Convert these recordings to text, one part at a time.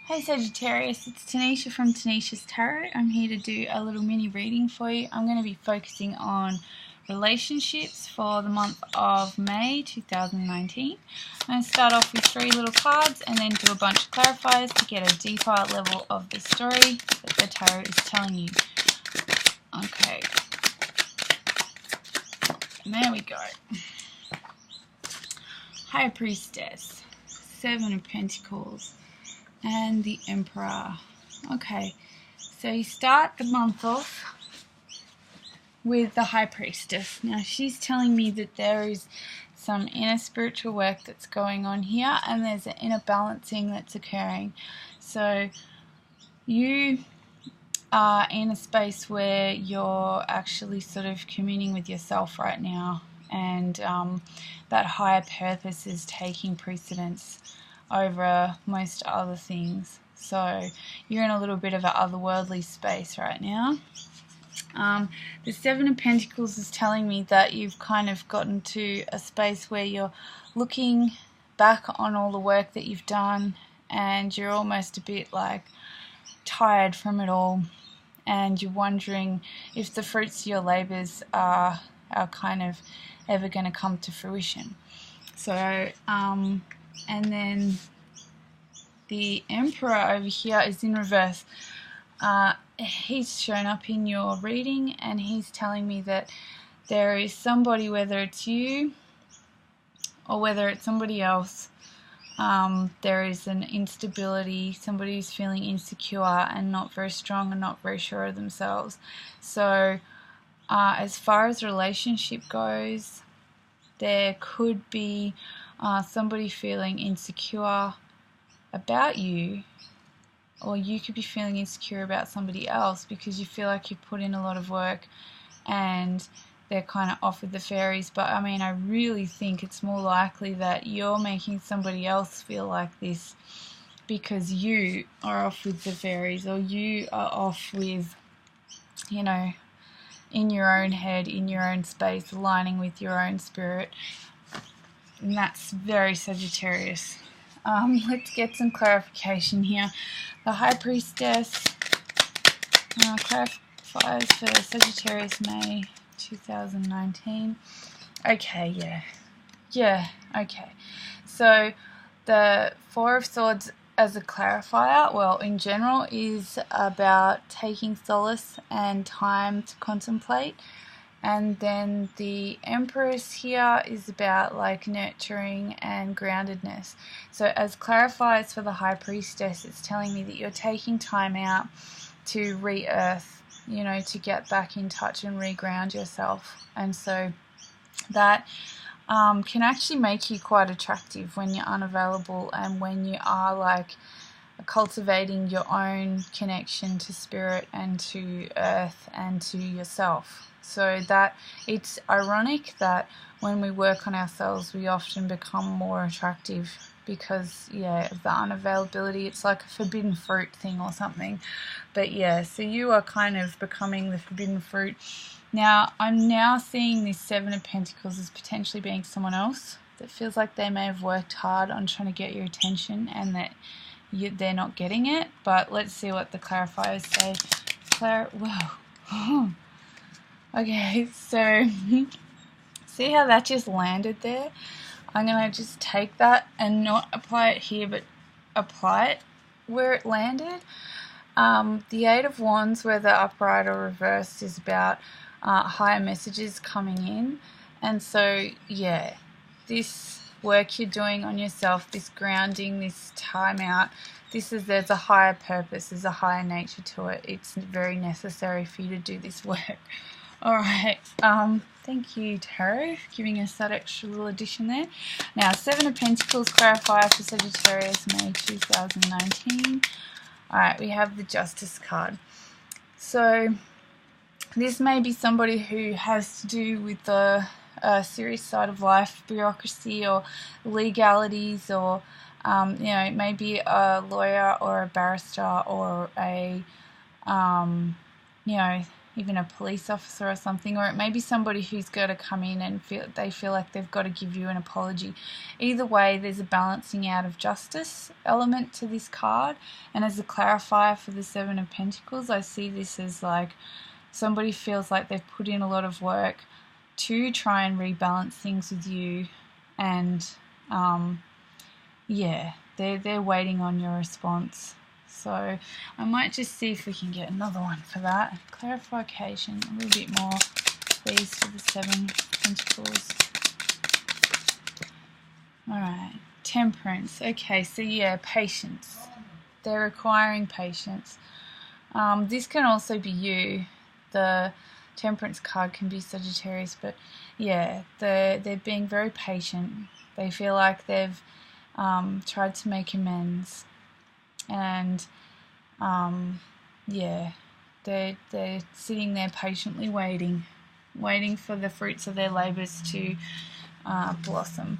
Hey Sagittarius, it's Tanisha from Tanisha's Tarot. I'm here to do a little mini reading for you. I'm going to be focusing on relationships for the month of May 2019. I'm going to start off with 3 little cards and then do a bunch of clarifiers to get a deeper level of the story that the tarot is telling you. Okay, and there we go. High Priestess, 7 of Pentacles, and the Emperor. Okay, so you start the month off with the High Priestess. Now she's telling me that there is some inner spiritual work that's going on here, and there's an inner balancing that's occurring. So you are in a space where you're actually sort of communing with yourself right now, and that higher purpose is taking precedence over most other things. So you're in a little bit of an otherworldly space right now. The 7 of Pentacles is telling me that you've kind of gotten to a space where you're looking back on all the work that you've done, and you're almost a bit like tired from it all, and you're wondering if the fruits of your labours are kind of ever going to come to fruition. So and then the Emperor over here is in reverse. He's shown up in your reading, and he's telling me that there is somebody, whether it's you or whether it's somebody else, there is an instability, somebody who's feeling insecure and not very strong and not very sure of themselves. So as far as relationship goes, there could be somebody feeling insecure about you, or you could be feeling insecure about somebody else because you feel like you've put in a lot of work and they're kind of off with the fairies. But I mean, I really think it's more likely that you're making somebody else feel like this because you are off with the fairies, or you are off with, you know, in your own head, in your own space, aligning with your own spirit. And that's very Sagittarius. Let's get some clarification here. The High Priestess clarifies for Sagittarius May 2019. Okay, yeah, okay. So the 4 of Swords as a clarifier, well, in general, is about taking solace and time to contemplate. And then the Empress here is about like nurturing and groundedness. So as clarifiers for the High Priestess, it's telling me that you're taking time out to re-earth, you know, to get back in touch and re-ground yourself. And so that can actually make you quite attractive when you're unavailable and when you are like cultivating your own connection to spirit and to earth and to yourself. So that it's ironic that when we work on ourselves, we often become more attractive because, yeah, of the unavailability. It's like a forbidden fruit thing or something. But yeah, so you are kind of becoming the forbidden fruit. Now, I'm now seeing this 7 of Pentacles as potentially being someone else that feels like they may have worked hard on trying to get your attention and that they're not getting it. But let's see what the clarifiers say. Whoa. Okay, so see how that just landed there? I'm going to just take that and not apply it here, but apply it where it landed. The 8 of Wands, whether upright or reversed, is about higher messages coming in. And so, yeah, this work you're doing on yourself, this grounding, this time out, there's a higher purpose, there's a higher nature to it. It's very necessary for you to do this work. Alright, thank you, Tarot, for giving us that extra little addition there. Now, 7 of Pentacles clarifier for Sagittarius, May 2019. Alright, we have the Justice card. So, this may be somebody who has to do with the serious side of life, bureaucracy or legalities, or, you know, it may be a lawyer or a barrister or a, you know, even a police officer or something, or it may be somebody who's got to come in and they feel like they've got to give you an apology. Either way, there's a balancing out of justice element to this card, and as a clarifier for the Seven of Pentacles, I see this as like somebody feels like they've put in a lot of work to try and rebalance things with you, and yeah, they're waiting on your response. So I might just see if we can get another one for that. Clarification, a little bit more, please, for the Seven of Pentacles. Alright, Temperance. Okay, so yeah, patience. They're requiring patience. This can also be you. The Temperance card can be Sagittarius, but yeah, they're being very patient. They feel like they've tried to make amends. And yeah, they're sitting there patiently waiting for the fruits of their labours to blossom.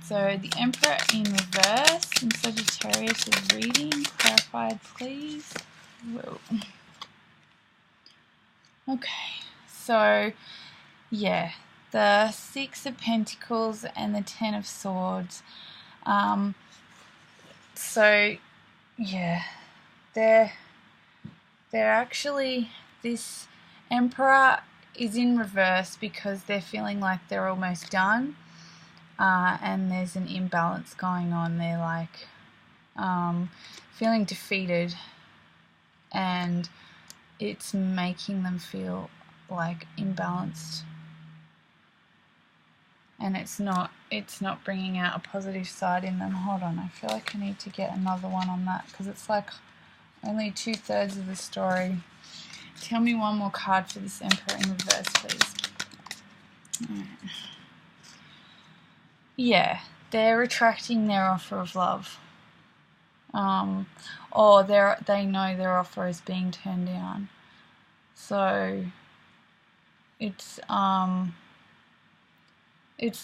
So the Emperor in reverse in Sagittarius is reading. Clarified, please. Whoa. Okay, so yeah, the Six of Pentacles and the Ten of Swords. So yeah, they're actually, this Emperor is in reverse because they're feeling like they're almost done, and there's an imbalance going on. They're like feeling defeated, and it's making them feel like imbalanced, and it's not bringing out a positive side in them. Hold on, I feel like I need to get another one on that because it's like only 2/3 of the story. Tell me one more card for this Emperor in reverse, please. Right. Yeah, they're retracting their offer of love, or they know their offer is being turned down. So it's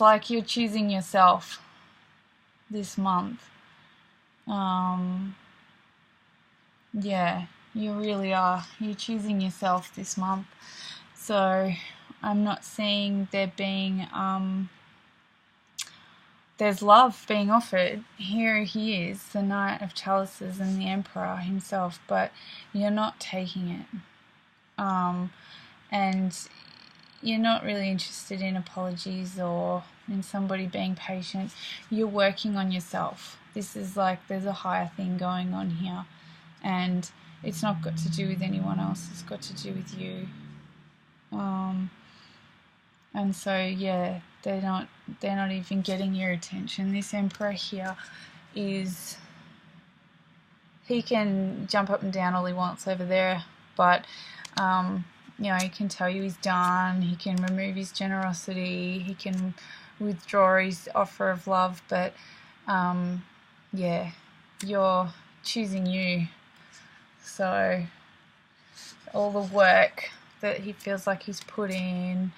like you're choosing yourself this month. Yeah, you really are. You're choosing yourself this month. So I'm not seeing there being there's love being offered. Here he is, the Knight of Chalices and the Emperor himself, but you're not taking it. And you're not really interested in apologies or in somebody being patient. You're working on yourself. This is like there's a higher thing going on here, and it's not got to do with anyone else. It's got to do with you. And so yeah, they're not even getting your attention. This Emperor here is, he can jump up and down all he wants over there, but you know, he can tell you he's done, he can remove his generosity, he can withdraw his offer of love, but yeah, you're choosing you. So all the work that he feels like he's put in,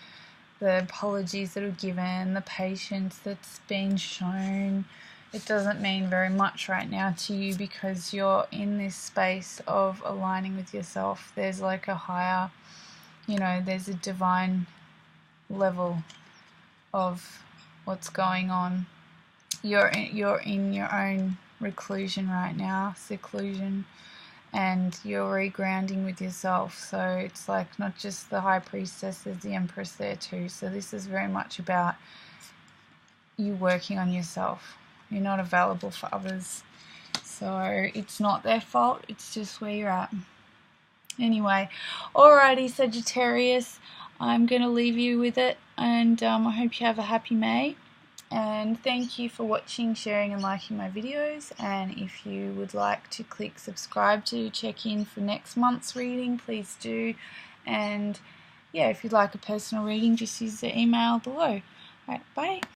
the apologies that are given, the patience that's been shown, it doesn't mean very much right now to you because you're in this space of aligning with yourself. There's like a higher, you know, there's a divine level of what's going on. You're in your own reclusion right now, seclusion, and you're regrounding with yourself. So it's like not just the High Priestess, there's the Empress there too. So this is very much about you working on yourself. You're not available for others. So it's not their fault, it's just where you're at. Anyway, alrighty Sagittarius, I'm going to leave you with it, and I hope you have a happy May. And thank you for watching, sharing and liking my videos. And if you would like to click subscribe to check in for next month's reading, please do. And yeah, if you'd like a personal reading, just use the email below. Alright, bye.